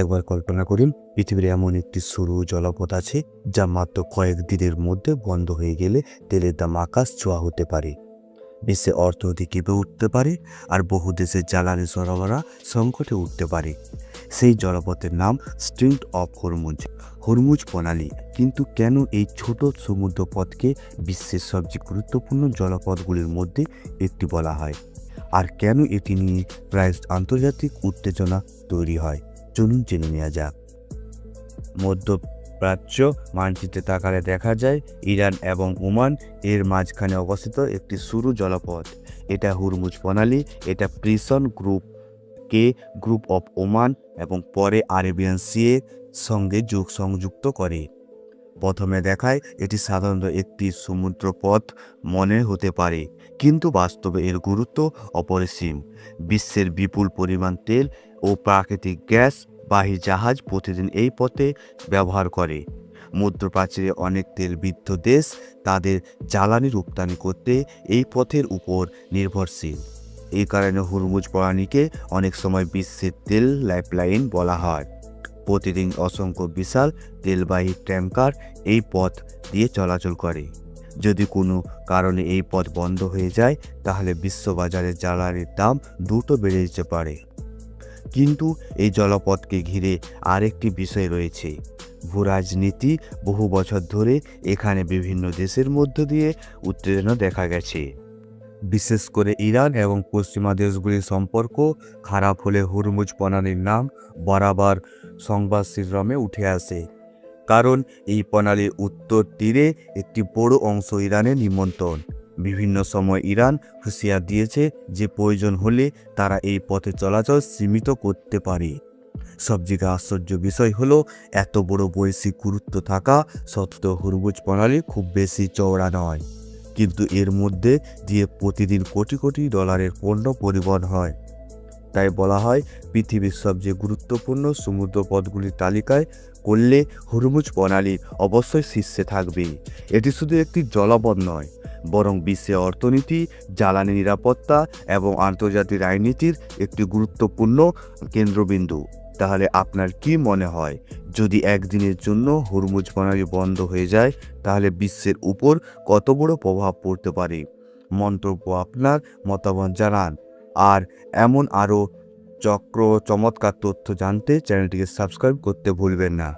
একবার কল্পনা করুন, পৃথিবীর এমন একটি সরু জলপথ আছে যা মাত্র কয়েক দিনের মধ্যে বন্ধ হয়ে গেলে তেলের দাম আকাশ ছোঁয়া হতে পারে। বিশ্বে অর্থনীতি কেঁপে উঠতে পারে, আর বহু দেশের জ্বালানি সরবরাহ সংকটে উঠতে পারে। সেই জলপথের নাম স্ট্রেইট অফ হরমুজ, হরমুজ প্রণালী। কিন্তু কেন এই ছোট সমুদ্র পথকে বিশ্বের সবচেয়ে গুরুত্বপূর্ণ জলপথগুলির মধ্যে একটি বলা হয়, আর কেন এটি নিয়ে প্রায় আন্তর্জাতিক উত্তেজনা তৈরি হয়, চলুন জেনে নেওয়া যাক। মধ্যপ্রাচ্য মানচিত্রে তাকালে দেখা যায় ইরান এবং ওমান এর মাঝখানে অবস্থিত একটি সরু জলপথ। এটা হরমুজ প্রণালী। এটা প্রিসন group K, group of Oman এবং পরে আরেবিয়ান সি এর সঙ্গে সংযুক্ত করে। প্রথমে দেখায় এটি সাধারণত একটি সমুদ্রপথ মনে হতে পারে, কিন্তু বাস্তবে এর গুরুত্ব অপরিসীম। বিশ্বের বিপুল পরিমাণ তেল ও প্রাকৃতিক গ্যাস বাহী জাহাজ প্রতিদিন এই পথে ব্যবহার করে। মধ্যপ্রাচ্যের অনেক তেলবৃদ্ধ দেশ তাদের জ্বালানি রপ্তানি করতে এই পথের উপর নির্ভরশীল। এই কারণে হরমুজ প্রণালীকে অনেক সময় বিশ্বের তেল লাইফলাইন বলা হয়। প্রতিদিন অসংখ্য বিশাল তেলবাহী ট্যাঙ্কার এই পথ দিয়ে চলাচল করে। যদি কোনো কারণে এই পথ বন্ধ হয়ে যায়, তাহলে বিশ্ববাজারে জ্বালানির দাম দ্রুত বেড়ে যেতে পারে। কিন্তু এই জলপথকে ঘিরে আরেকটি বিষয় রয়েছে, ভূরাজনীতি। বহু বছর ধরে এখানে বিভিন্ন দেশের মধ্য দিয়ে উত্তেজনা দেখা গেছে। বিশেষ করে ইরান এবং পশ্চিমা দেশগুলির সম্পর্ক খারাপ হলে হরমুজ প্রণালীর নাম বরাবর সংবাদ শিরোনামে উঠে আসে। কারণ এই প্রণালীর উত্তর তীরে একটি বড় অংশ ইরানের নিমন্ত্রণ। বিভিন্ন সময় ইরান হুঁশিয়ার দিয়েছে যে প্রয়োজন হলে তারা এই পথে চলাচল সীমিত করতে পারে। সবচেয়ে আশ্চর্য বিষয় হলো, এত বড় বৈশ্বিক গুরুত্ব থাকা সত্ত্বেও হরমুজ প্রণালী খুব বেশি চওড়া নয়, কিন্তু এর মধ্যে দিয়ে প্রতিদিন কোটি কোটি ডলারের পণ্য পরিবহন হয়। তাই বলা হয়, পৃথিবীর সবচেয়ে গুরুত্বপূর্ণ সমুদ্রপথগুলির তালিকায় করলে হরমুজ প্রণালী অবশ্যই শীর্ষে থাকবে। এটি শুধু একটি জলপথ নয়, বরং বিশ্বের অর্থনীতি, জ্বালানি নিরাপত্তা এবং আন্তর্জাতিক রাজনীতির একটি গুরুত্বপূর্ণ কেন্দ্রবিন্দু। তাহলে আপনার কি মনে হয়, যদি একদিনের জন্য হরমুজ প্রণালী বন্ধ হয়ে যায়, তাহলে বিশ্বের উপর কত বড় প্রভাব পড়তে পারে? মন্তব্য আপনার মতামত জানান। আর এমন আরও চমৎকার তথ্য জানতে চ্যানেলটিকে সাবস্ক্রাইব করতে ভুলবেন না।